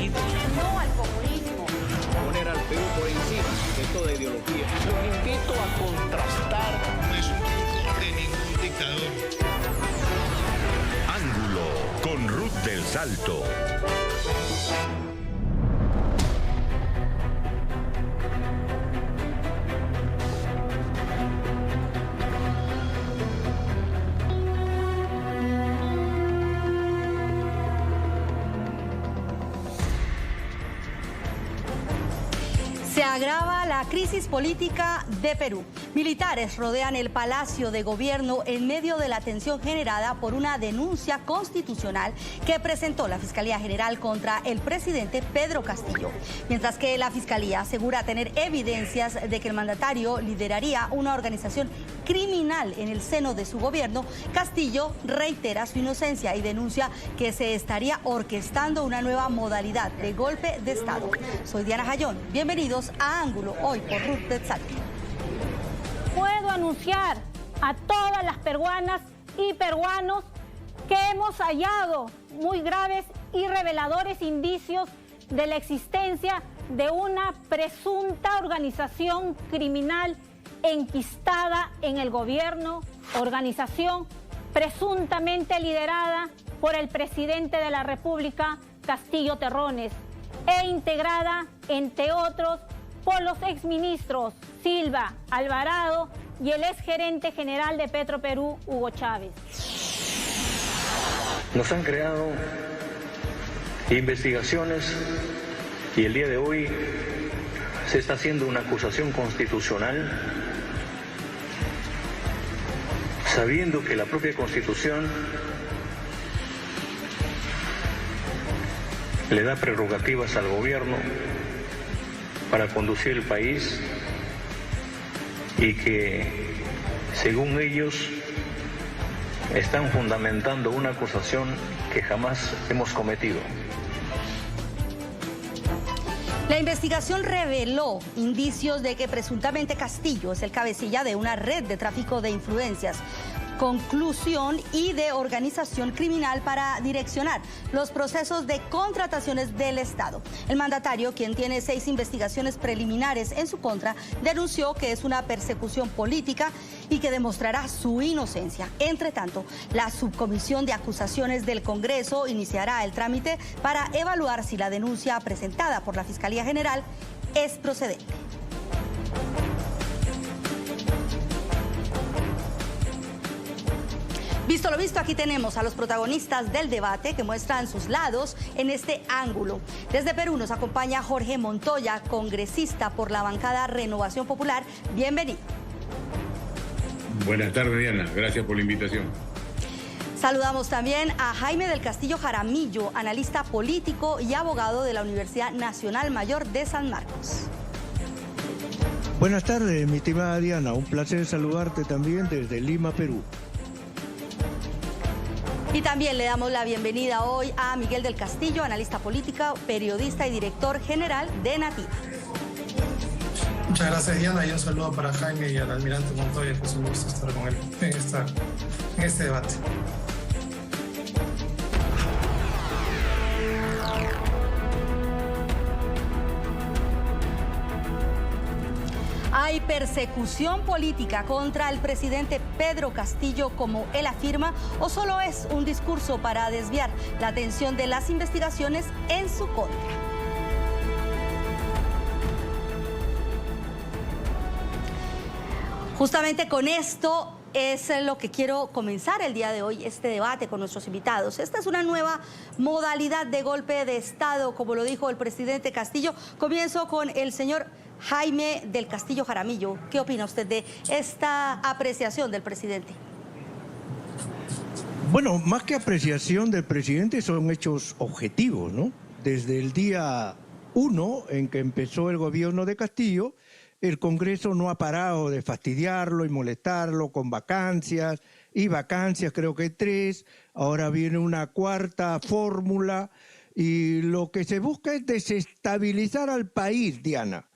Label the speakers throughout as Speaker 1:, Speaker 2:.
Speaker 1: No al comunismo.
Speaker 2: Poner al Perú por encima de toda ideología.
Speaker 3: Los invito a contrastar.
Speaker 4: No es un truco de ningún dictador.
Speaker 5: Ángulo con Ruth del Salto.
Speaker 6: Se agrava la crisis política de Perú. Militares rodean el Palacio de Gobierno en medio de la tensión generada por una denuncia constitucional que presentó la Fiscalía General contra el presidente Pedro Castillo. Mientras que la Fiscalía asegura tener evidencias de que el mandatario lideraría una organización criminal en el seno de su gobierno, Castillo reitera su inocencia y denuncia que se estaría orquestando una nueva modalidad de golpe de Estado. Soy Diana Jayón. Bienvenidos a Ángulo, hoy por Ruth del Salto.
Speaker 7: Puedo anunciar a todas las peruanas y peruanos que hemos hallado muy graves y reveladores indicios de la existencia de una presunta organización criminal enquistada en el gobierno, organización presuntamente liderada por el presidente de la República, Castillo Terrones, e integrada, entre otros, por los exministros Silva, Alvarado y el exgerente general de Petroperú, Hugo Chávez.
Speaker 8: Nos han creado investigaciones y el día de hoy se está haciendo una acusación constitucional sabiendo que la propia Constitución le da prerrogativas al gobierno para conducir el país y que, según ellos, están fundamentando una acusación que jamás hemos cometido.
Speaker 6: La investigación reveló indicios de que presuntamente Castillo es el cabecilla de una red de tráfico de influencias, conclusión y de organización criminal para direccionar los procesos de contrataciones del Estado. El mandatario, quien tiene 6 investigaciones preliminares en su contra, denunció que es una persecución política y que demostrará su inocencia. Entre tanto, la subcomisión de acusaciones del Congreso iniciará el trámite para evaluar si la denuncia presentada por la Fiscalía General es procedente. Visto lo visto, aquí tenemos a los protagonistas del debate que muestran sus lados en este ángulo. Desde Perú nos acompaña Jorge Montoya, congresista por la bancada Renovación Popular. Bienvenido.
Speaker 9: Buenas tardes, Diana. Gracias por la invitación.
Speaker 6: Saludamos también a Jaime del Castillo Jaramillo, analista político y abogado de la Universidad Nacional Mayor de San Marcos.
Speaker 10: Buenas tardes, mi estimada Diana. Un placer saludarte también desde Lima, Perú.
Speaker 6: Y también le damos la bienvenida hoy a Miguel del Castillo, analista político, periodista y director general de Nativa.
Speaker 11: Muchas gracias, Diana, y un saludo para Jaime y al almirante Montoya, que es un gusto estar con él en este debate.
Speaker 6: ¿Hay persecución política contra el presidente Pedro Castillo, como él afirma, o solo es un discurso para desviar la atención de las investigaciones en su contra? Justamente con esto es lo que quiero comenzar el día de hoy, este debate con nuestros invitados. Esta es una nueva modalidad de golpe de Estado, como lo dijo el presidente Castillo. Comienzo con el señor Jaime del Castillo Jaramillo. ¿Qué opina usted de esta apreciación del presidente?
Speaker 10: Bueno, más que apreciación del presidente, son hechos objetivos, ¿no? Desde el día 1 en que empezó el gobierno de Castillo, el Congreso no ha parado de fastidiarlo y molestarlo con vacancias, creo que 3, ahora viene una 4ª fórmula, y lo que se busca es desestabilizar al país, Diana.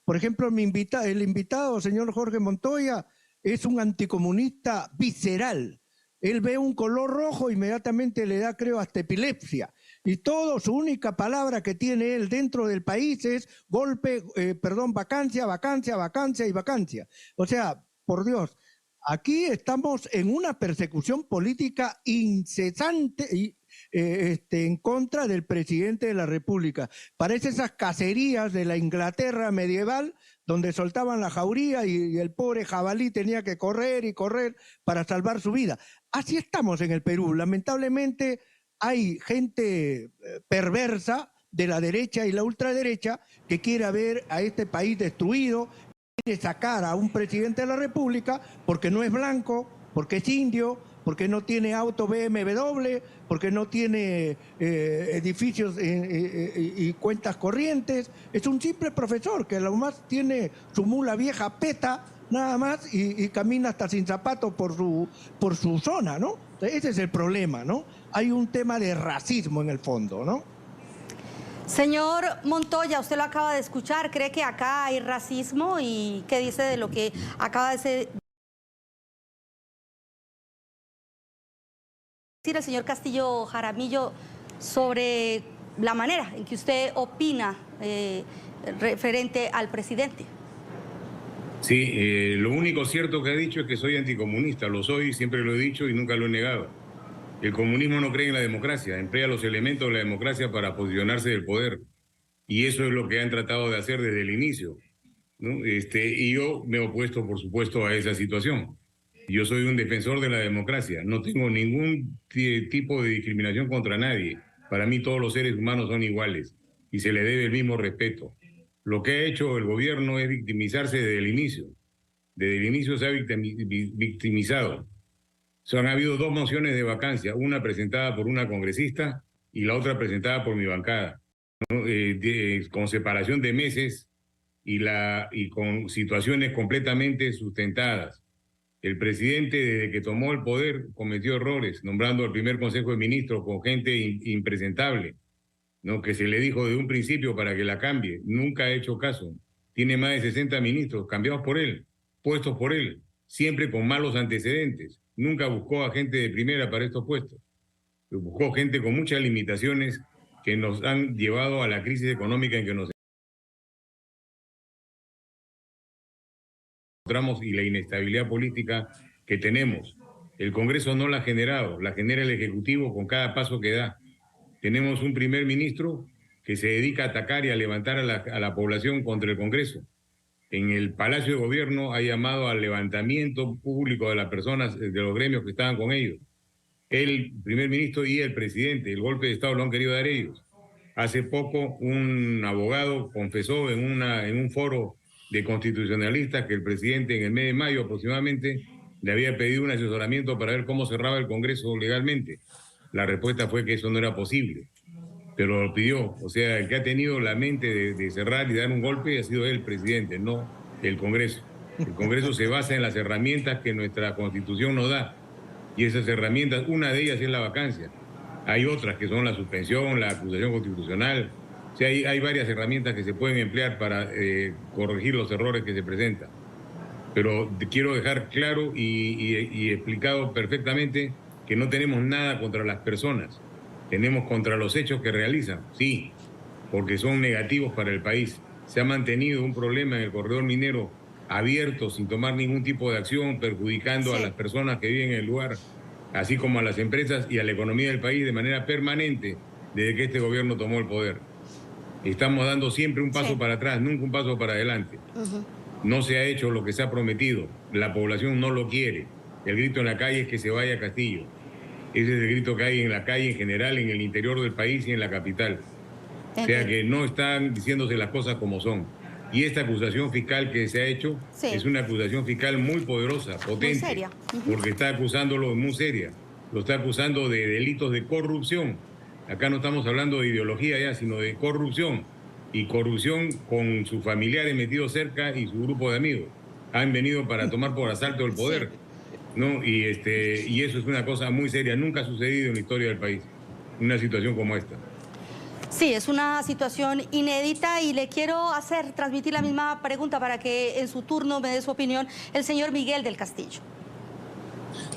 Speaker 10: Por ejemplo, el invitado, señor Jorge Montoya, es un anticomunista visceral. Él ve un color rojo, inmediatamente le da, creo, hasta epilepsia. Y todo, su única palabra que tiene él dentro del país es vacancia, vacancia, vacancia y vacancia. O sea, por Dios, aquí estamos en una persecución política incesante y en contra del presidente de la República. Parece esas cacerías de la Inglaterra medieval donde soltaban la jauría y el pobre jabalí tenía que correr y correr para salvar su vida. Así estamos en el Perú. Lamentablemente hay gente perversa de la derecha y la ultraderecha que quiere ver a este país destruido, quiere sacar a un presidente de la República porque no es blanco, porque es indio, porque no tiene auto BMW, porque no tiene edificios y cuentas corrientes. Es un simple profesor que a lo más tiene su mula vieja peta, nada más, y camina hasta sin zapatos por su zona, ¿no? Ese es el problema, ¿no? Hay un tema de racismo en el fondo, ¿no?
Speaker 6: Señor Montoya, usted lo acaba de escuchar, ¿cree que acá hay racismo? ¿Y qué dice de lo que acaba de decir el señor Castillo Jaramillo sobre la manera en que usted opina referente al presidente?
Speaker 9: Sí, lo único cierto que ha dicho es que soy anticomunista. Lo soy, siempre lo he dicho y nunca lo he negado. El comunismo no cree en la democracia, emplea los elementos de la democracia para posicionarse del poder. Y eso es lo que han tratado de hacer desde el inicio, ¿no? Y yo me he opuesto, por supuesto, a esa situación. Yo soy un defensor de la democracia, no tengo ningún tipo de discriminación contra nadie. Para mí todos los seres humanos son iguales y se le debe el mismo respeto. Lo que ha hecho el gobierno es victimizarse desde el inicio. Desde el inicio se ha victimizado. Han habido 2 mociones de vacancia, una presentada por una congresista y la otra presentada por mi bancada, ¿no? Con separación de meses y con situaciones completamente sustentadas. El presidente, desde que tomó el poder, cometió errores, nombrando al primer Consejo de Ministros con gente impresentable, ¿no? Que se le dijo desde un principio para que la cambie. Nunca ha hecho caso. Tiene más de 60 ministros cambiados por él, puestos por él, siempre con malos antecedentes. Nunca buscó a gente de primera para estos puestos. Buscó gente con muchas limitaciones que nos han llevado a la crisis económica en que nos encontramos y la inestabilidad política que tenemos. El Congreso no la ha generado, la genera el Ejecutivo con cada paso que da. Tenemos un primer ministro que se dedica a atacar y a levantar a la población contra el Congreso. En el Palacio de Gobierno ha llamado al levantamiento público de las personas, de los gremios que estaban con ellos. El primer ministro y el presidente, el golpe de Estado lo han querido dar ellos. Hace poco un abogado confesó en un foro de constitucionalistas que el presidente en el mes de mayo aproximadamente le había pedido un asesoramiento para ver cómo cerraba el Congreso legalmente. La respuesta fue que eso no era posible, pero lo pidió. O sea, el que ha tenido la mente de cerrar y dar un golpe ha sido el presidente, no el Congreso. El Congreso se basa en las herramientas que nuestra Constitución nos da, y esas herramientas, una de ellas es la vacancia. Hay otras que son la suspensión, la acusación constitucional. O sea, hay varias herramientas que se pueden emplear para corregir los errores que se presentan. Pero quiero dejar claro y explicado perfectamente que no tenemos nada contra las personas. Tenemos contra los hechos que realizan, sí, porque son negativos para el país. Se ha mantenido un problema en el corredor minero abierto sin tomar ningún tipo de acción, perjudicando a las personas que viven en el lugar, así como a las empresas y a la economía del país de manera permanente desde que este gobierno tomó el poder. Estamos dando siempre un paso para atrás, nunca un paso para adelante. No se ha hecho lo que se ha prometido, la población no lo quiere. El grito en la calle es que se vaya a Castillo. Ese es el grito que hay en la calle en general, en el interior del país y en la capital. O sea que no están diciéndose las cosas como son. Y esta acusación fiscal que se ha hecho es una acusación fiscal muy poderosa, potente. Muy seria. Porque está acusándolo, muy seria. Lo está acusando de delitos de corrupción. Acá no estamos hablando de ideología ya, sino de corrupción. Y corrupción con sus familiares metidos cerca y su grupo de amigos. Han venido para tomar por asalto el poder. ¿No? Y eso es una cosa muy seria. Nunca ha sucedido en la historia del país una situación como esta.
Speaker 6: Sí, es una situación inédita y le quiero transmitir la misma pregunta para que en su turno me dé su opinión el señor Miguel del Castillo.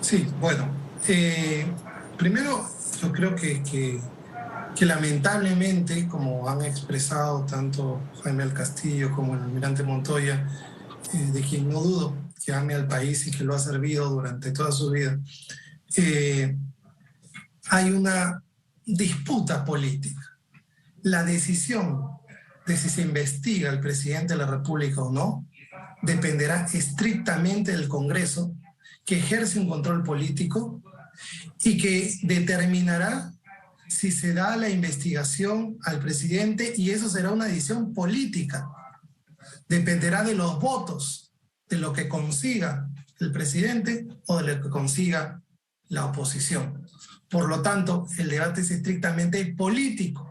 Speaker 11: Sí, bueno, primero yo creo que que lamentablemente, como han expresado tanto Jaime del Castillo como el almirante Montoya, de quien no dudo que ame al país y que lo ha servido durante toda su vida, hay una disputa política. La decisión de si se investiga al presidente de la República o no dependerá estrictamente del Congreso, que ejerce un control político y que determinará si se da la investigación al presidente, y eso será una decisión política. Dependerá de los votos, de lo que consiga el presidente o de lo que consiga la oposición. Por lo tanto, el debate es estrictamente político.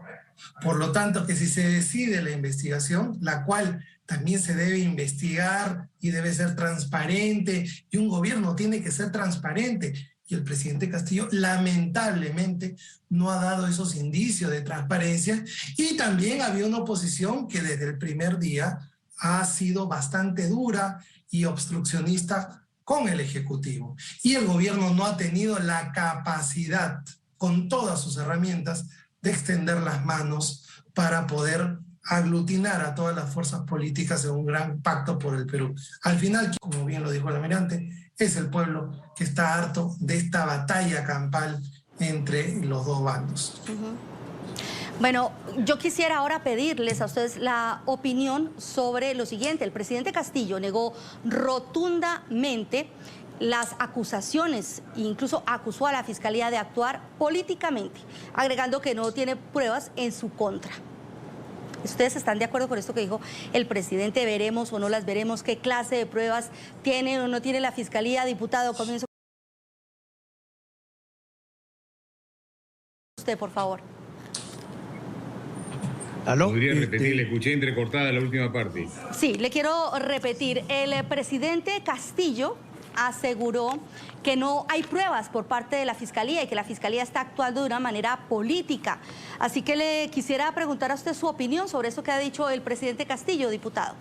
Speaker 11: Por lo tanto, que si se decide la investigación, la cual también se debe investigar y debe ser transparente, y un gobierno tiene que ser transparente, y el presidente Castillo lamentablemente no ha dado esos indicios de transparencia, y también había una oposición que desde el primer día ha sido bastante dura y obstruccionista con el Ejecutivo, y el gobierno no ha tenido la capacidad, con todas sus herramientas, de extender las manos para poder aglutinar a todas las fuerzas políticas en un gran pacto por el Perú. Al final, como bien lo dijo el almirante, es el pueblo que está harto de esta batalla campal entre los dos bandos.
Speaker 6: Bueno, yo quisiera ahora pedirles a ustedes la opinión sobre lo siguiente. El presidente Castillo negó rotundamente las acusaciones, incluso acusó a la Fiscalía de actuar políticamente, agregando que no tiene pruebas en su contra. ¿Ustedes están de acuerdo con esto que dijo el presidente? ¿Veremos o no las veremos? ¿Qué clase de pruebas tiene o no tiene la Fiscalía? Diputado, comienzo usted, por favor.
Speaker 10: ¿Aló?
Speaker 9: ¿Podría repetir? Le escuché entrecortada la última parte.
Speaker 6: Sí, le quiero repetir. El presidente Castillo aseguró que no hay pruebas por parte de la Fiscalía y que la Fiscalía está actuando de una manera política. Así que le quisiera preguntar a usted su opinión sobre eso que ha dicho el presidente Castillo, diputado.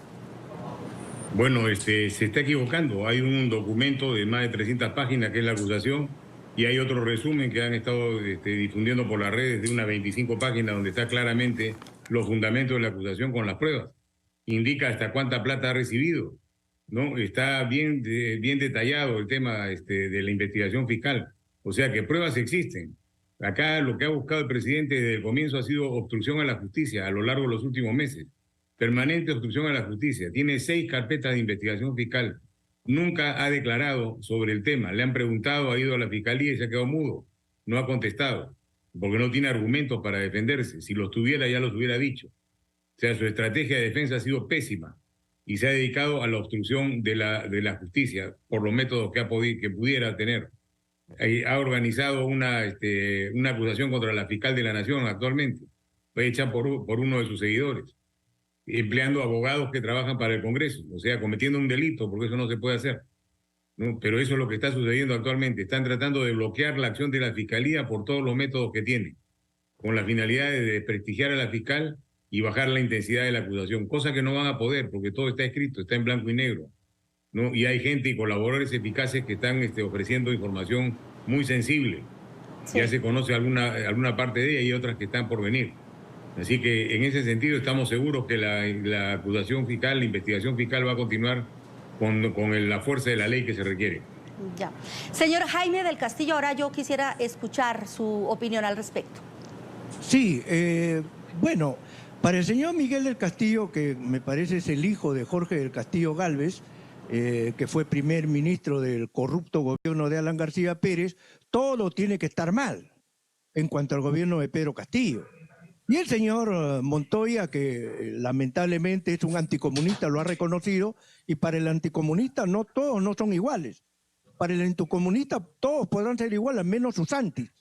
Speaker 9: Bueno, se está equivocando. Hay un documento de más de 300 páginas que es la acusación, y hay otro resumen que han estado difundiendo por las redes de unas 25 páginas donde está claramente los fundamentos de la acusación con las pruebas. Indica hasta cuánta plata ha recibido, ¿no? Está bien detallado el tema de la investigación fiscal. O sea que pruebas existen. Acá lo que ha buscado el presidente desde el comienzo ha sido obstrucción a la justicia a lo largo de los últimos meses. Permanente obstrucción a la justicia. Tiene 6 carpetas de investigación fiscal. Nunca ha declarado sobre el tema. Le han preguntado, ha ido a la Fiscalía y se ha quedado mudo. No ha contestado, porque no tiene argumentos para defenderse. Si los tuviera, ya los hubiera dicho. O sea, su estrategia de defensa ha sido pésima y se ha dedicado a la obstrucción de la justicia por los métodos que pudiera tener. Ha organizado una acusación contra la fiscal de la Nación actualmente. Fue hecha por uno de sus seguidores, empleando abogados que trabajan para el Congreso, o sea, cometiendo un delito, porque eso no se puede hacer, ¿no? Pero eso es lo que está sucediendo actualmente. Están tratando de bloquear la acción de la Fiscalía por todos los métodos que tiene, con la finalidad de desprestigiar a la fiscal y bajar la intensidad de la acusación, cosa que no van a poder, porque todo está escrito, está en blanco y negro, ¿no? Y hay gente y colaboradores eficaces que están ofreciendo información muy sensible. Sí. Ya se conoce alguna parte de ella y otras que están por venir. Así que en ese sentido estamos seguros que la acusación fiscal, la investigación fiscal va a continuar con la fuerza de la ley que se requiere.
Speaker 6: Ya. Señor Jaime del Castillo, ahora yo quisiera escuchar su opinión al respecto.
Speaker 10: Sí, bueno, para el señor Miguel del Castillo, que me parece es el hijo de Jorge del Castillo Gálvez, que fue primer ministro del corrupto gobierno de Alan García Pérez, todo tiene que estar mal en cuanto al gobierno de Pedro Castillo. Y el señor Montoya, que lamentablemente es un anticomunista, lo ha reconocido, y para el anticomunista no todos no son iguales. Para el anticomunista todos podrán ser iguales, menos Susantis.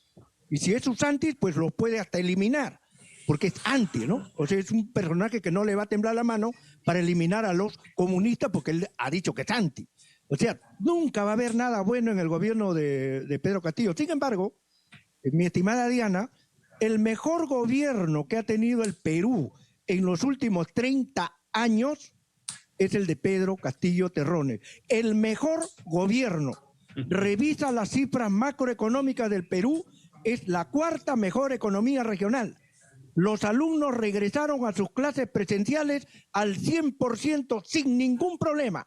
Speaker 10: Y si es Susantis, pues lo puede hasta eliminar, porque es anti, ¿no? O sea, es un personaje que no le va a temblar la mano para eliminar a los comunistas, porque él ha dicho que es anti. O sea, nunca va a haber nada bueno en el gobierno de Pedro Castillo. Sin embargo, mi estimada Diana, el mejor gobierno que ha tenido el Perú en los últimos 30 años es el de Pedro Castillo Terrones. El mejor gobierno. Revisa las cifras macroeconómicas del Perú, es la 4ª mejor economía regional. Los alumnos regresaron a sus clases presenciales al 100% sin ningún problema.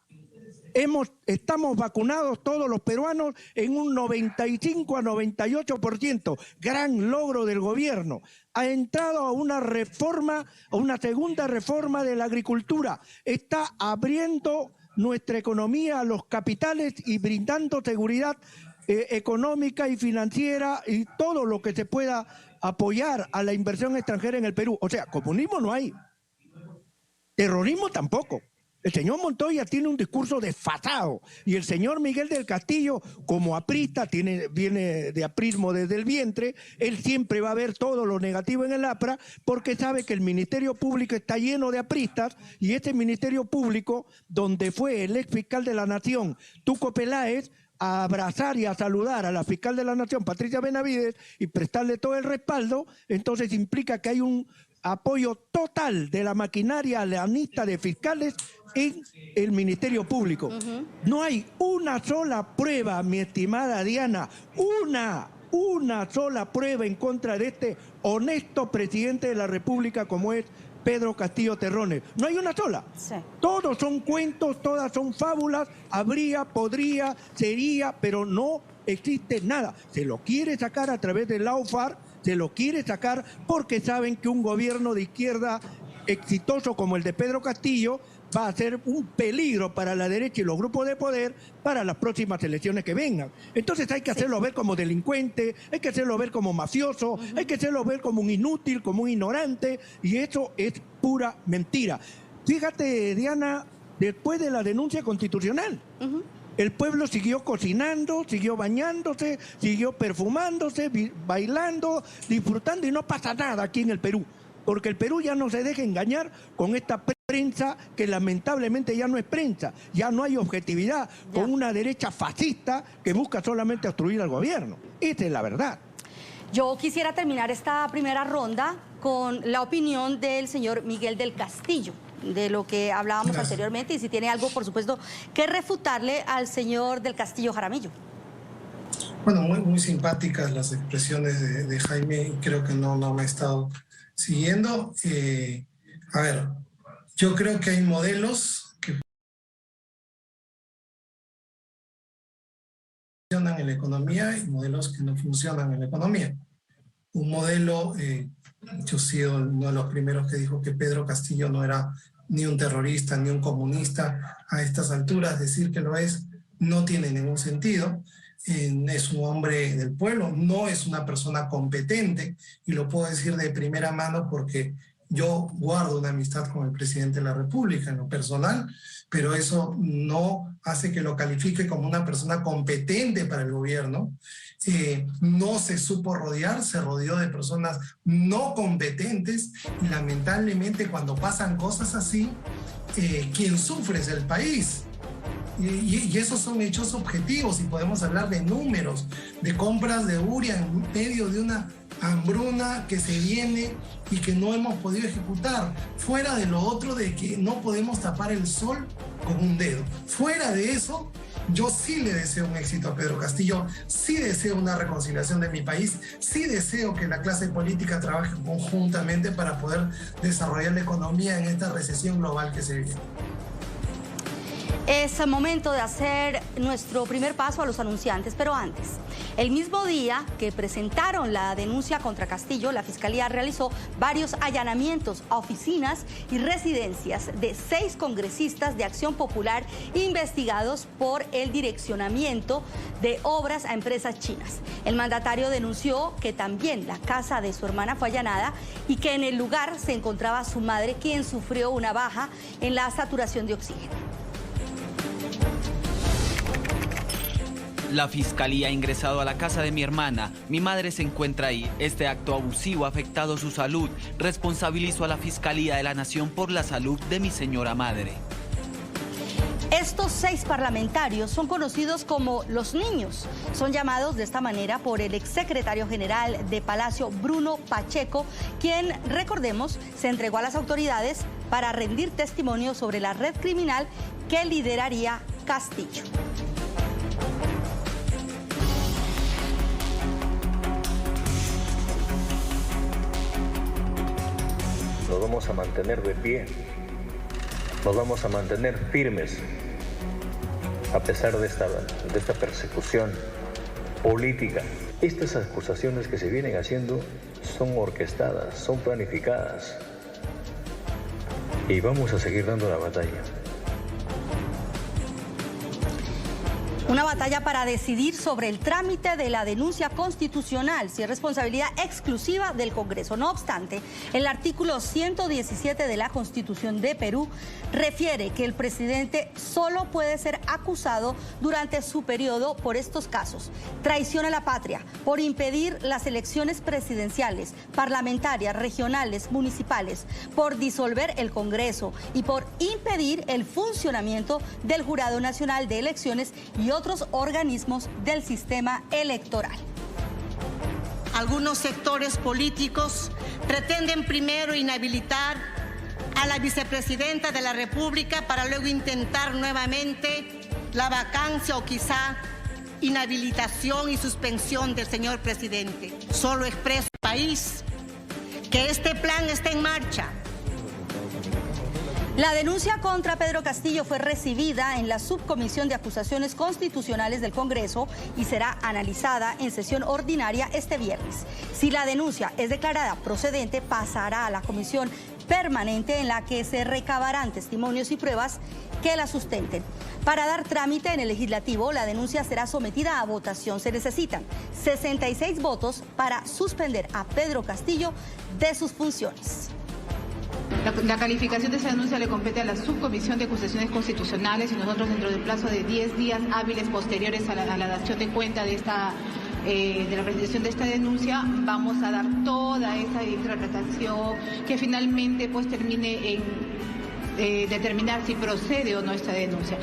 Speaker 10: Estamos vacunados todos los peruanos en un 95 a 98%, gran logro del gobierno. Ha entrado a una reforma, a una segunda reforma de la agricultura. Está abriendo nuestra economía a los capitales y brindando seguridad económica y financiera y todo lo que se pueda apoyar a la inversión extranjera en el Perú. O sea, comunismo no hay, terrorismo tampoco. El señor Montoya tiene un discurso desfasado y el señor Miguel del Castillo, como aprista, viene de aprismo desde el vientre, él siempre va a ver todo lo negativo en el APRA porque sabe que el Ministerio Público está lleno de apristas y este Ministerio Público, donde fue el ex fiscal de la Nación, Tuco Peláez, a abrazar y a saludar a la fiscal de la Nación, Patricia Benavides, y prestarle todo el respaldo, entonces implica que hay un apoyo total de la maquinaria alanista de fiscales en el Ministerio Público. No hay una sola prueba, mi estimada Diana, una sola prueba en contra de este honesto presidente de la República como es Pedro Castillo Terrones. No hay una sola. Sí. Todos son cuentos, todas son fábulas, habría, podría, sería, pero no existe nada. Se lo quiere sacar a través del Laufar, se lo quiere sacar porque saben que un gobierno de izquierda exitoso como el de Pedro Castillo va a ser un peligro para la derecha y los grupos de poder para las próximas elecciones que vengan. Entonces hay que hacerlo ver como delincuente, hay que hacerlo ver como mafioso, hay que hacerlo ver como un inútil, como un ignorante, y eso es pura mentira. Fíjate, Diana, después de la denuncia constitucional, el pueblo siguió cocinando, siguió bañándose, siguió perfumándose, bailando, disfrutando, y no pasa nada aquí en el Perú. Porque el Perú ya no se deja engañar con esta prensa que lamentablemente ya no es prensa, ya no hay objetividad, con una derecha fascista que busca solamente obstruir al gobierno. Esa es la verdad.
Speaker 6: Yo quisiera terminar esta primera ronda con la opinión del señor Miguel del Castillo, de lo que hablábamos anteriormente, y si tiene algo, por supuesto, que refutarle al señor del Castillo Jaramillo.
Speaker 11: Bueno, muy simpáticas las expresiones de Jaime, y creo que no me ha estado siguiendo. A ver, yo creo que hay modelos que funcionan en la economía y modelos que no funcionan en la economía. Un modelo, yo he sido uno de los primeros que dijo que Pedro Castillo no era ni un terrorista ni un comunista. A estas alturas decir que lo es no tiene ningún sentido. Es un hombre del pueblo, no es una persona competente, y lo puedo decir de primera mano porque yo guardo una amistad con el presidente de la República en lo personal, pero eso no hace que lo califique como una persona competente para el gobierno. No se supo rodear, se rodeó de personas no competentes, y lamentablemente cuando pasan cosas así, quien sufre es el país. Y esos son hechos objetivos, y podemos hablar de números, de compras de urea en medio de una hambruna que se viene y que no hemos podido ejecutar. Fuera de lo otro de que no podemos tapar el sol con un dedo. Fuera de eso, yo sí le deseo un éxito a Pedro Castillo, sí deseo una reconciliación de mi país, sí deseo que la clase política trabaje conjuntamente para poder desarrollar la economía en esta recesión global que se vive.
Speaker 6: Es momento de hacer nuestro primer paso a los anunciantes, pero antes, el mismo día que presentaron la denuncia contra Castillo, la Fiscalía realizó varios allanamientos a oficinas y residencias de 6 congresistas de Acción Popular investigados por el direccionamiento de obras a empresas chinas. El mandatario denunció que también la casa de su hermana fue allanada y que en el lugar se encontraba su madre, quien sufrió una baja en la saturación de oxígeno.
Speaker 12: La fiscalía ha ingresado a la casa de mi hermana. Mi madre se encuentra ahí. Este acto abusivo ha afectado su salud. Responsabilizo a la Fiscalía de la Nación por la salud de mi señora madre.
Speaker 6: Estos 6 parlamentarios son conocidos como los niños. Son llamados de esta manera por el exsecretario general de Palacio, Bruno Pacheco, quien, recordemos, se entregó a las autoridades para rendir testimonio sobre la red criminal que lideraría Castillo.
Speaker 8: nos vamos a mantener de pie, nos vamos a mantener firmes a pesar de esta persecución política. Estas acusaciones que se vienen haciendo son orquestadas, son planificadas y vamos a seguir dando la batalla.
Speaker 6: Una batalla para decidir sobre el trámite de la denuncia constitucional, si es responsabilidad exclusiva del Congreso. No obstante, el artículo 117 de la Constitución de Perú refiere que el presidente solo puede ser acusado durante su periodo por estos casos: traición a la patria, por impedir las elecciones presidenciales, parlamentarias, regionales, municipales, por disolver el Congreso y por impedir el funcionamiento del Jurado Nacional de Elecciones y otros organismos del sistema electoral.
Speaker 13: Algunos sectores políticos pretenden primero inhabilitar a la vicepresidenta de la República para luego intentar nuevamente la vacancia o quizá inhabilitación y suspensión del señor presidente. Solo expreso al país que este plan está en marcha.
Speaker 6: La denuncia contra Pedro Castillo fue recibida en la Subcomisión de Acusaciones Constitucionales del Congreso y será analizada en sesión ordinaria este viernes. Si la denuncia es declarada procedente, pasará a la comisión permanente en la que se recabarán testimonios y pruebas que la sustenten. Para dar trámite en el legislativo, la denuncia será sometida a votación. Se necesitan 66 votos para suspender a Pedro Castillo de sus funciones.
Speaker 14: La calificación de esa denuncia le compete a la Subcomisión de Acusaciones Constitucionales y nosotros, dentro del plazo de 10 días hábiles posteriores a la dación de cuenta de la presentación de esta denuncia, vamos a dar toda esa interpretación que finalmente pues termine en determinar si procede o no esta denuncia.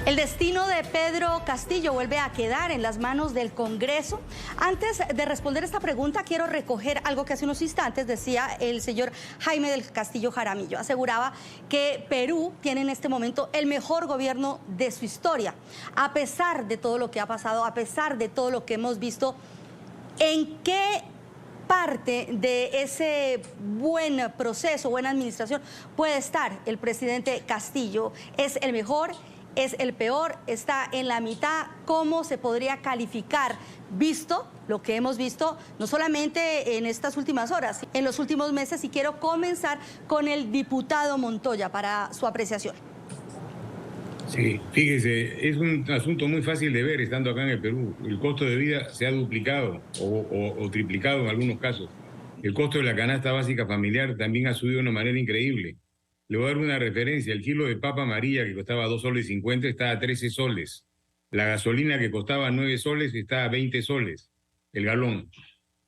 Speaker 6: El destino de Pedro Castillo vuelve a quedar en las manos del Congreso. Antes de responder esta pregunta, quiero recoger algo que hace unos instantes decía el señor Jaime del Castillo Jaramillo. Aseguraba que Perú tiene en este momento el mejor gobierno de su historia. A pesar de todo lo que ha pasado, a pesar de todo lo que hemos visto, ¿en qué parte de ese buen proceso, buena administración puede estar el presidente Castillo? ¿Es el mejor? ¿Es el peor? ¿Está en la mitad? ¿Cómo se podría calificar, visto lo que hemos visto no solamente en estas últimas horas, en los últimos meses? Y quiero comenzar con el diputado Montoya para su apreciación.
Speaker 9: Sí, fíjese, es un asunto muy fácil de ver estando acá en el Perú. El costo de vida se ha duplicado o triplicado en algunos casos. El costo de la canasta básica familiar también ha subido de una manera increíble. Le voy a dar una referencia. El kilo de papa amarilla, que costaba 2,50 soles, está a 13 soles. La gasolina, que costaba 9 soles, está a 20 soles el galón,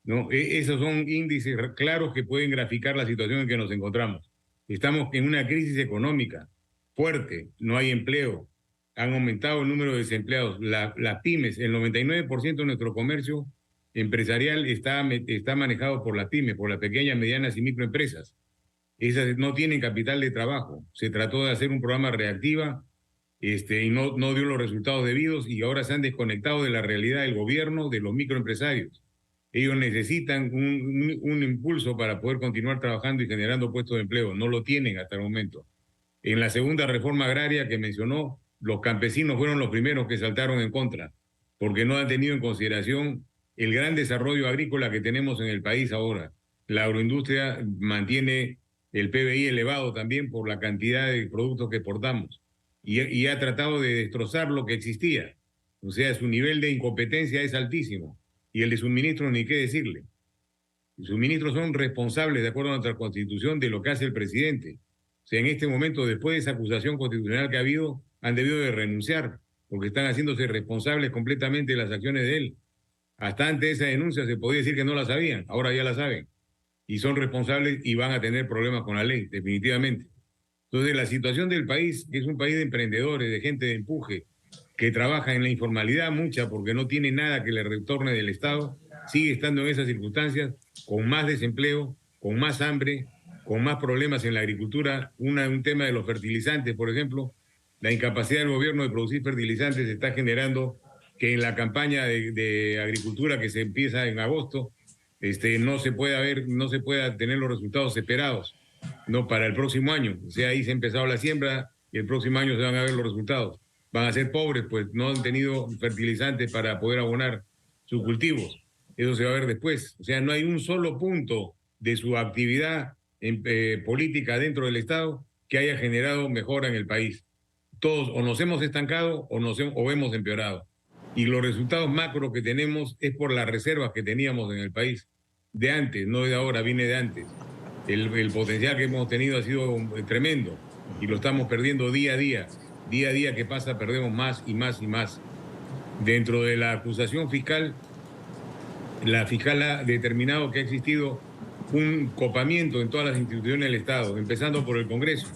Speaker 9: ¿no? Esos son índices claros que pueden graficar la situación en que nos encontramos. Estamos en una crisis económica fuerte, no hay empleo, han aumentado el número de desempleados. Las pymes, el 99% de nuestro comercio empresarial está manejado por las pymes, por las pequeñas, medianas y microempresas. Esas no tienen capital de trabajo. Se trató de hacer un programa reactiva y no dio los resultados debidos, y ahora se han desconectado de la realidad del gobierno, de los microempresarios. Ellos necesitan un impulso para poder continuar trabajando y generando puestos de empleo. No lo tienen hasta el momento. En la segunda reforma agraria que mencionó, los campesinos fueron los primeros que saltaron en contra, porque no han tenido en consideración el gran desarrollo agrícola que tenemos en el país ahora. La agroindustria mantiene el PBI elevado también por la cantidad de productos que exportamos, y ha tratado de destrozar lo que existía. O sea, su nivel de incompetencia es altísimo, y el de suministros ni qué decirle. Los suministros son responsables, de acuerdo a nuestra Constitución, de lo que hace el presidente. O sea, en este momento, después de esa acusación constitucional que ha habido, han debido de renunciar, porque están haciéndose responsables completamente de las acciones de él. Hasta antes de esa denuncia se podía decir que no la sabían, ahora ya la saben. Y son responsables y van a tener problemas con la ley, definitivamente. Entonces, la situación del país, que es un país de emprendedores, de gente de empuje, que trabaja en la informalidad mucha porque no tiene nada que le retorne del Estado, sigue estando en esas circunstancias, con más desempleo, con más hambre, con más problemas en la agricultura. Un tema de los fertilizantes, por ejemplo, la incapacidad del gobierno de producir fertilizantes está generando que en la campaña de agricultura que se empieza en agosto, no se pueda tener los resultados esperados, ¿no? Para el próximo año. O sea, ahí se ha empezado la siembra y el próximo año se van a ver los resultados. Van a ser pobres, pues no han tenido fertilizantes para poder abonar sus cultivos. Eso se va a ver después. O sea, no hay un solo punto de su actividad política dentro del Estado que haya generado mejora en el país. Todos o nos hemos estancado o hemos empeorado. Y los resultados macro que tenemos es por las reservas que teníamos en el país. De antes, no de ahora, viene de antes. El potencial que hemos tenido ha sido tremendo y lo estamos perdiendo día a día. Día a día que pasa perdemos más y más y más. Dentro de la acusación fiscal, la fiscal ha determinado que ha existido un copamiento en todas las instituciones del Estado, empezando por el Congreso.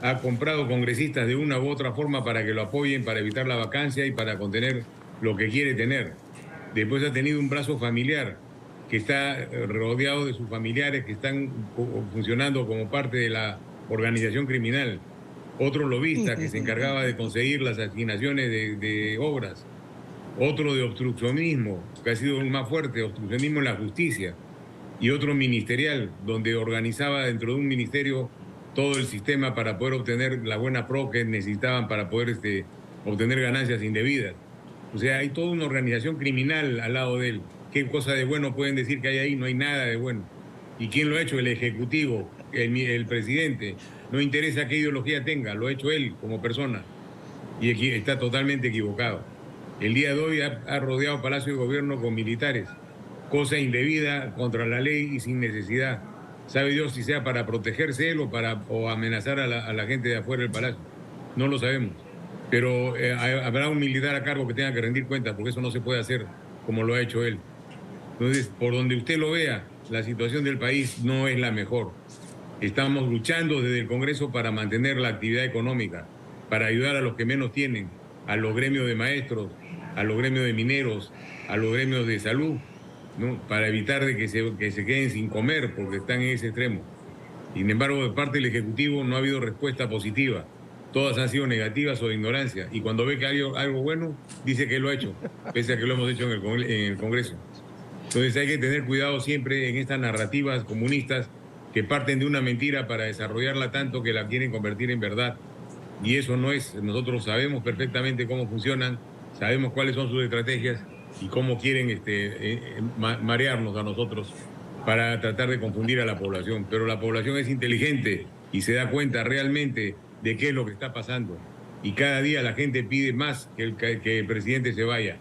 Speaker 9: Ha comprado congresistas de una u otra forma para que lo apoyen, para evitar la vacancia y para contener lo que quiere tener. Después ha tenido un brazo familiar que está rodeado de sus familiares que están funcionando como parte de la organización criminal. Otro lobista que se encargaba de conseguir las asignaciones de obras. Otro de obstruccionismo, que ha sido el más fuerte, obstruccionismo en la justicia. Y otro ministerial, donde organizaba dentro de un ministerio todo el sistema para poder obtener la buena pro que necesitaban para poder obtener ganancias indebidas. O sea, hay toda una organización criminal al lado de él. ¿Qué cosa de bueno pueden decir que hay ahí? No hay nada de bueno. ¿Y quién lo ha hecho? El Ejecutivo, el presidente. No interesa qué ideología tenga, lo ha hecho él como persona. Y aquí está totalmente equivocado. El día de hoy ha rodeado Palacio de Gobierno con militares. Cosa indebida, contra la ley y sin necesidad. Sabe Dios si sea para protegerse él o amenazar a la gente de afuera del palacio. No lo sabemos. Pero habrá un militar a cargo que tenga que rendir cuentas, porque eso no se puede hacer como lo ha hecho él. Entonces, por donde usted lo vea, la situación del país no es la mejor. Estamos luchando desde el Congreso para mantener la actividad económica, para ayudar a los que menos tienen, a los gremios de maestros, a los gremios de mineros, a los gremios de salud, ¿no? Para evitar de que se queden sin comer porque están en ese extremo. Sin embargo, de parte del Ejecutivo no ha habido respuesta positiva. Todas han sido negativas o de ignorancia. Y cuando ve que hay algo bueno, dice que lo ha hecho, pese a que lo hemos hecho en el Congreso. Entonces hay que tener cuidado siempre en estas narrativas comunistas que parten de una mentira para desarrollarla tanto que la quieren convertir en verdad. Y eso no es. Nosotros sabemos perfectamente cómo funcionan, sabemos cuáles son sus estrategias y cómo quieren marearnos a nosotros para tratar de confundir a la población. Pero la población es inteligente y se da cuenta realmente de qué es lo que está pasando. Y cada día la gente pide más que el presidente se vaya,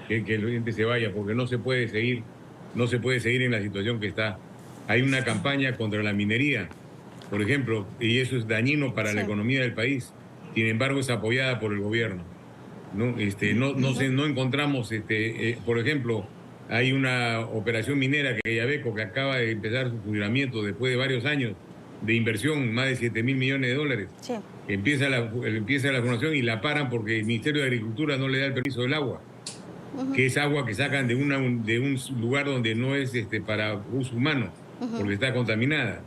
Speaker 9: que el presidente se vaya, porque no se puede seguir en la situación que está. Hay una campaña contra la minería, por ejemplo, y eso es dañino para la economía del país. Sin embargo, es apoyada por el gobierno. No encontramos, por ejemplo, hay una operación minera que Yabeco, que acaba de empezar su funcionamiento después de varios años de inversión, más de 7.000 millones de dólares. Sí. Empieza la formación y la paran porque el Ministerio de Agricultura no le da el permiso del agua, que es agua que sacan de un lugar donde no es para uso humano, porque está contaminada.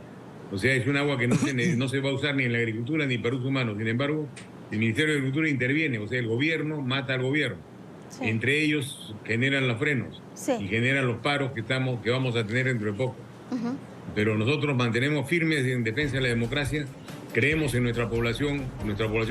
Speaker 9: O sea, es un agua que no se va a usar ni en la agricultura ni para uso humano. Sin embargo, el Ministerio de Agricultura interviene, o sea, el gobierno mata al gobierno. Sí. Entre ellos generan los frenos y generan los paros que vamos a tener dentro de poco. Pero nosotros mantenemos firmes en defensa de la democracia, creemos en nuestra población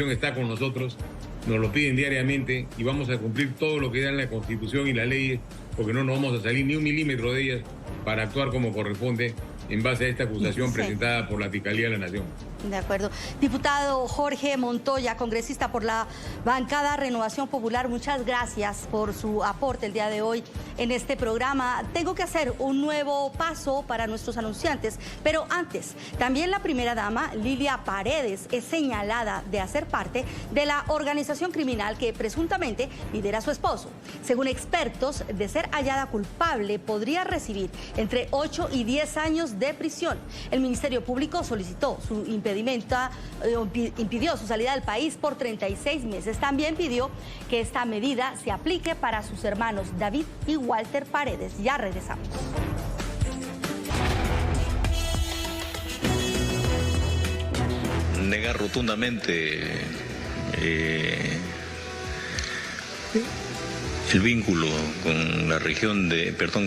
Speaker 9: está con nosotros, nos lo piden diariamente y vamos a cumplir todo lo que da en la Constitución y las leyes, porque no nos vamos a salir ni un milímetro de ellas para actuar como corresponde en base a esta acusación presentada por la Fiscalía de la Nación.
Speaker 6: De acuerdo. Diputado Jorge Montoya, congresista por la bancada Renovación Popular, muchas gracias por su aporte el día de hoy en este programa. Tengo que hacer un nuevo paso para nuestros anunciantes, pero antes, también la primera dama, Lilia Paredes, es señalada de hacer parte de la organización criminal que presuntamente lidera su esposo. Según expertos, de ser hallada culpable, podría recibir entre 8 y 10 años de prisión. El Ministerio Público solicitó su impidió su salida del país por 36 meses. También pidió que esta medida se aplique para sus hermanos David y Walter Paredes. Ya regresamos.
Speaker 15: Negar rotundamente
Speaker 8: el vínculo con la región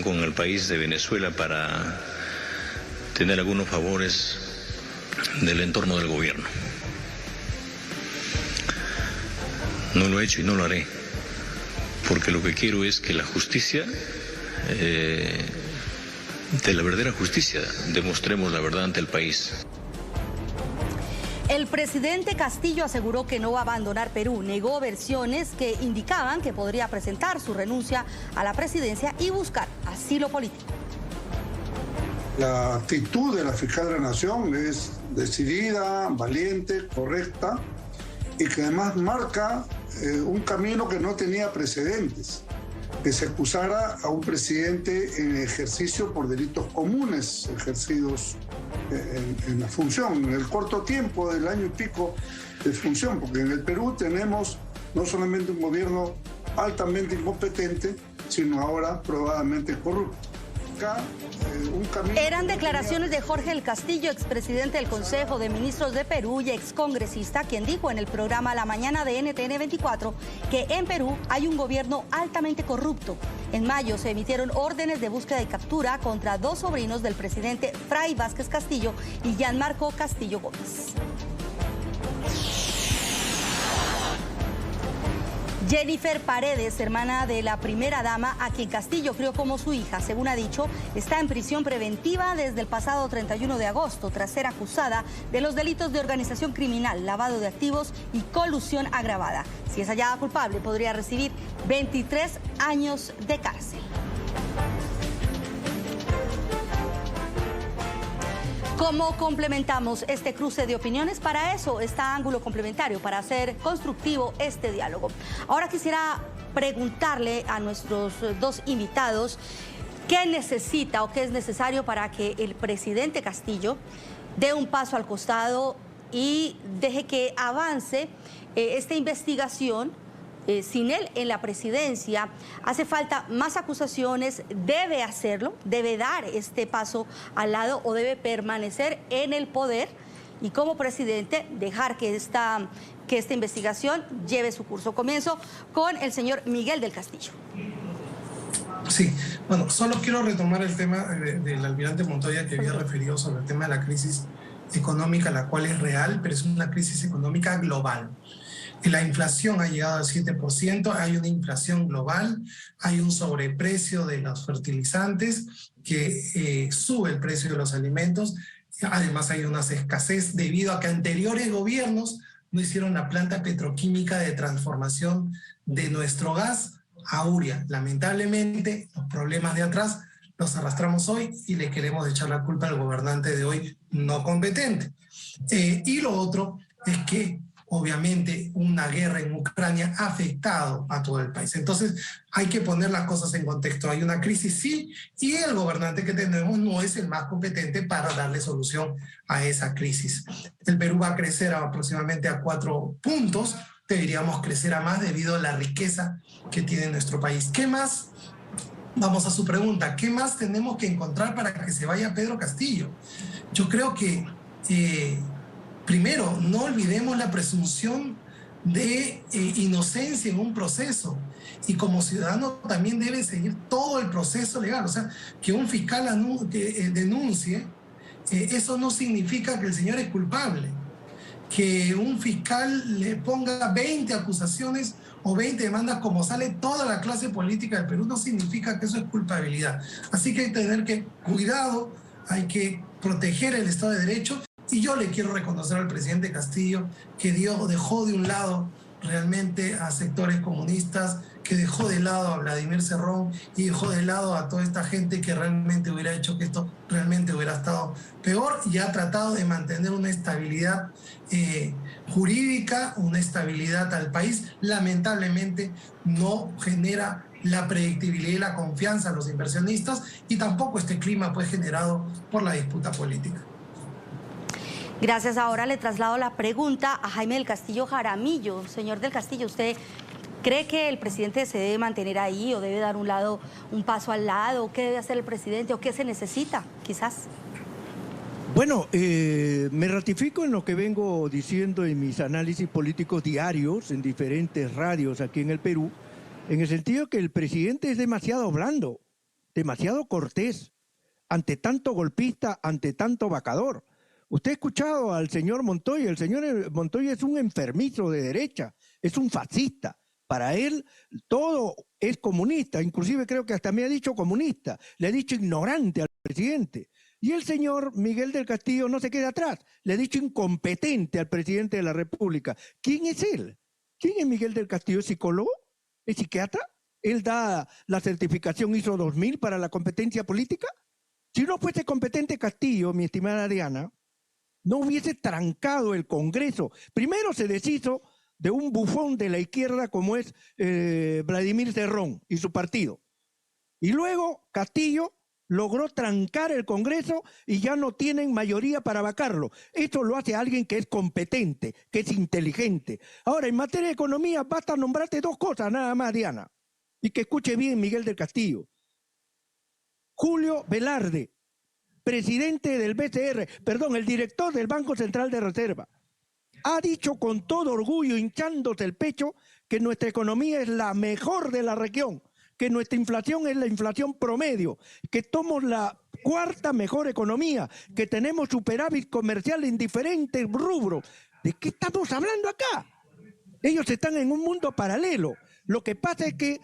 Speaker 8: con el país de Venezuela para tener algunos favores del entorno del gobierno. No lo he hecho y no lo haré, porque lo que quiero es que la justicia, de la verdadera justicia, demostremos la verdad ante el país.
Speaker 6: El presidente Castillo aseguró que no va a abandonar Perú. Negó versiones que indicaban que podría presentar su renuncia a la presidencia y buscar asilo político.
Speaker 15: La actitud de la fiscal de la Nación es decidida, valiente, correcta y que además marca un camino que no tenía precedentes, que se acusara a un presidente en ejercicio por delitos comunes ejercidos en la función, en el corto tiempo del año y pico de función, porque en el Perú tenemos no solamente un gobierno altamente incompetente, sino ahora probadamente corrupto.
Speaker 6: Eran declaraciones de Jorge del Castillo, expresidente del Consejo de Ministros de Perú y excongresista, quien dijo en el programa La Mañana de NTN 24 que en Perú hay un gobierno altamente corrupto. En mayo se emitieron órdenes de búsqueda y captura contra 2 sobrinos del presidente Fray Vázquez Castillo y Gianmarco Castillo Gómez. Jennifer Paredes, hermana de la primera dama, a quien Castillo crió como su hija, según ha dicho, está en prisión preventiva desde el pasado 31 de agosto, tras ser acusada de los delitos de organización criminal, lavado de activos y colusión agravada. Si es hallada culpable, podría recibir 23 años de cárcel. ¿Cómo complementamos este cruce de opiniones? Para eso está Ángulo Complementario, para hacer constructivo este diálogo. Ahora quisiera preguntarle a nuestros 2 invitados qué necesita o qué es necesario para que el presidente Castillo dé un paso al costado y deje que avance esta investigación. Sin él en la presidencia, hace falta más acusaciones, debe hacerlo, debe dar este paso al lado o debe permanecer en el poder y como presidente dejar que esta investigación lleve su curso. Comienzo con el señor Miguel del Castillo.
Speaker 11: Sí, bueno, solo quiero retomar el tema del almirante Montoya que había referido sobre el tema de la crisis económica, la cual es real, pero es una crisis económica global. La inflación ha llegado al 7%, hay una inflación global, hay un sobreprecio de los fertilizantes que sube el precio de los alimentos, además hay una escasez debido a que anteriores gobiernos no hicieron la planta petroquímica de transformación de nuestro gas a urea. Lamentablemente, los problemas de atrás los arrastramos hoy y le queremos echar la culpa al gobernante de hoy no competente. Y lo otro es que obviamente una guerra en Ucrania ha afectado a todo el país. Entonces hay que poner las cosas en contexto. Hay una crisis, sí, y el gobernante que tenemos no es el más competente para darle solución a esa crisis. El Perú va a crecer aproximadamente a 4 puntos. Deberíamos crecer a más debido a la riqueza que tiene nuestro país. ¿Qué más? Vamos a su pregunta. ¿Qué más tenemos que encontrar para que se vaya Pedro Castillo? Yo creo que primero, no olvidemos la presunción de inocencia en un proceso y como ciudadano también debe seguir todo el proceso legal. O sea, que un fiscal denuncie, eso no significa que el señor es culpable. Que un fiscal le ponga 20 acusaciones o 20 demandas como sale toda la clase política del Perú no significa que eso es culpabilidad. Así que hay que tener cuidado, hay que proteger el Estado de Derecho. Y yo le quiero reconocer al presidente Castillo que dejó de un lado realmente a sectores comunistas, que dejó de lado a Vladimir Cerrón y dejó de lado a toda esta gente que realmente hubiera hecho que esto realmente hubiera estado peor y ha tratado de mantener una estabilidad jurídica, una estabilidad al país. Lamentablemente no genera la predictibilidad y la confianza a los inversionistas y tampoco este clima fue generado por la disputa política.
Speaker 6: Gracias. Ahora le traslado la pregunta a Jaime del Castillo Jaramillo. Señor del Castillo, ¿usted cree que el presidente se debe mantener ahí o debe dar un paso al lado? ¿Qué debe hacer el presidente o qué se necesita, quizás?
Speaker 10: Bueno, me ratifico en lo que vengo diciendo en mis análisis políticos diarios en diferentes radios aquí en el Perú, en el sentido que el presidente es demasiado blando, demasiado cortés, ante tanto golpista, ante tanto vacador. Usted ha escuchado al señor Montoya. El señor Montoya es un enfermizo de derecha, es un fascista. Para él todo es comunista, inclusive creo que hasta me ha dicho comunista, le ha dicho ignorante al presidente. Y el señor Miguel del Castillo no se queda atrás, le ha dicho incompetente al presidente de la República. ¿Quién es él? ¿Quién es Miguel del Castillo? ¿Es psicólogo? ¿Es psiquiatra? ¿Él da la certificación ISO 2000 para la competencia política? Si no fuese competente Castillo, mi estimada Diana, no hubiese trancado el Congreso. Primero se deshizo de un bufón de la izquierda como es Vladimir Cerrón y su partido. Y luego Castillo logró trancar el Congreso y ya no tienen mayoría para vacarlo. Esto lo hace alguien que es competente, que es inteligente. Ahora, en materia de economía, basta nombrarte dos cosas nada más, Diana. Y que escuche bien Miguel del Castillo. Julio Velarde, presidente del BCR, perdón, el director del Banco Central de Reserva, ha dicho con todo orgullo, hinchándose el pecho, que nuestra economía es la mejor de la región, que nuestra inflación es la inflación promedio, que somos la cuarta mejor economía, que tenemos superávit comercial en diferentes rubros. ¿De qué estamos hablando acá? Ellos están en un mundo paralelo. Lo que pasa es que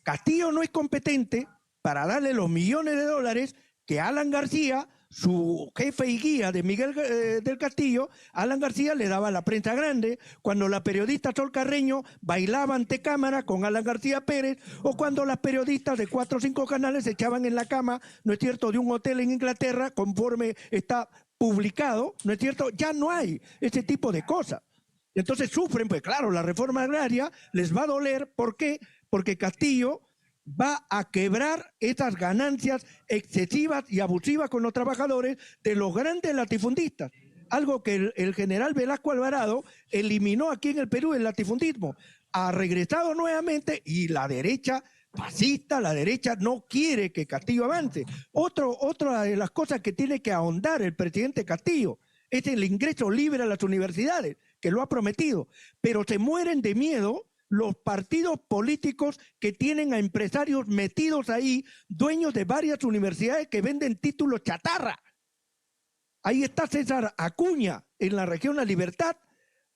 Speaker 10: Castillo no es competente para darle los millones de dólares que Alan García, su jefe y guía de Miguel del Castillo, Alan García le daba a la prensa grande, cuando la periodista Sol Carreño bailaba ante cámara con Alan García Pérez, o cuando las periodistas de 4 o 5 canales se echaban en la cama, ¿no es cierto?, de un hotel en Inglaterra, conforme está publicado, ¿no es cierto? Ya no hay ese tipo de cosas. Entonces sufren, pues claro, la reforma agraria les va a doler. ¿Por qué? Porque Castillo va a quebrar esas ganancias excesivas y abusivas con los trabajadores de los grandes latifundistas. Algo que el general Velasco Alvarado eliminó aquí en el Perú, el latifundismo. Ha regresado nuevamente y la derecha fascista, la derecha no quiere que Castillo avance. Otra de las cosas que tiene que ahondar el presidente Castillo es el ingreso libre a las universidades, que lo ha prometido, pero se mueren de miedo los partidos políticos que tienen a empresarios metidos ahí, dueños de varias universidades que venden títulos chatarra. Ahí está César Acuña, en la región La Libertad,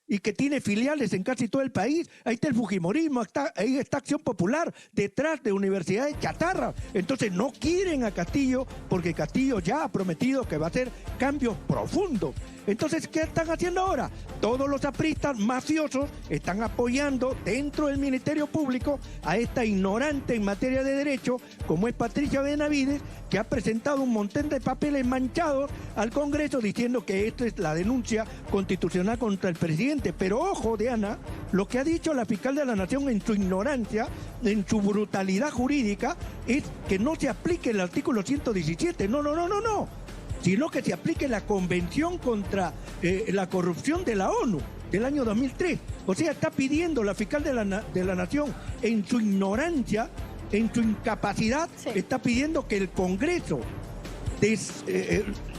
Speaker 10: y que tiene filiales en casi todo el país. Ahí está el fujimorismo, ahí está Acción Popular, detrás de universidades chatarra. Entonces no quieren a Castillo, porque Castillo ya ha prometido que va a hacer cambios profundos. Entonces, ¿qué están haciendo ahora? Todos los apristas mafiosos están apoyando dentro del Ministerio Público a esta ignorante en materia de derecho, como es Patricia Benavides, que ha presentado un montón de papeles manchados al Congreso diciendo que esta es la denuncia constitucional contra el presidente. Pero ojo, Diana, lo que ha dicho la fiscal de la Nación en su ignorancia, en su brutalidad jurídica, es que no se aplique el artículo 117. No. Sino que se aplique la Convención contra la Corrupción de la ONU del año 2003. O sea, está pidiendo la fiscal de la Nación, en su ignorancia, en su incapacidad, está pidiendo que el Congreso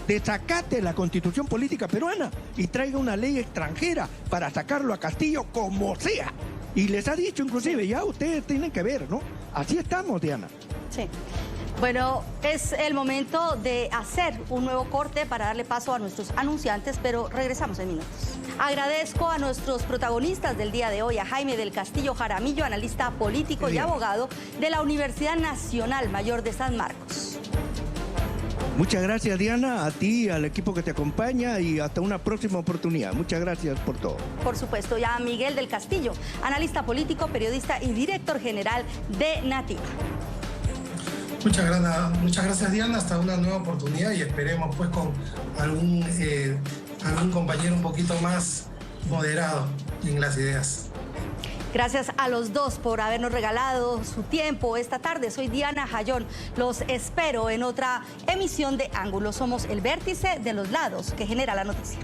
Speaker 10: desacate la Constitución política peruana y traiga una ley extranjera para sacarlo a Castillo como sea. Y les ha dicho inclusive, ya ustedes tienen que ver, ¿no? Así estamos, Diana.
Speaker 6: Sí. Bueno, es el momento de hacer un nuevo corte para darle paso a nuestros anunciantes, pero regresamos en minutos. Agradezco a nuestros protagonistas del día de hoy, a Jaime del Castillo Jaramillo, analista político y abogado de la Universidad Nacional Mayor de San Marcos.
Speaker 10: Muchas gracias, Diana, a ti, al equipo que te acompaña, y hasta una próxima oportunidad. Muchas gracias por todo.
Speaker 6: Por supuesto, ya a Miguel del Castillo, analista político, periodista y director general de Nativa.
Speaker 11: Muchas gracias, Diana, hasta una nueva oportunidad, y esperemos pues con algún compañero un poquito más moderado en las ideas.
Speaker 6: Gracias a los dos por habernos regalado su tiempo esta tarde. Soy Diana Jayón. Los espero en otra emisión de Ángulo. Somos el vértice de los lados que genera la noticia.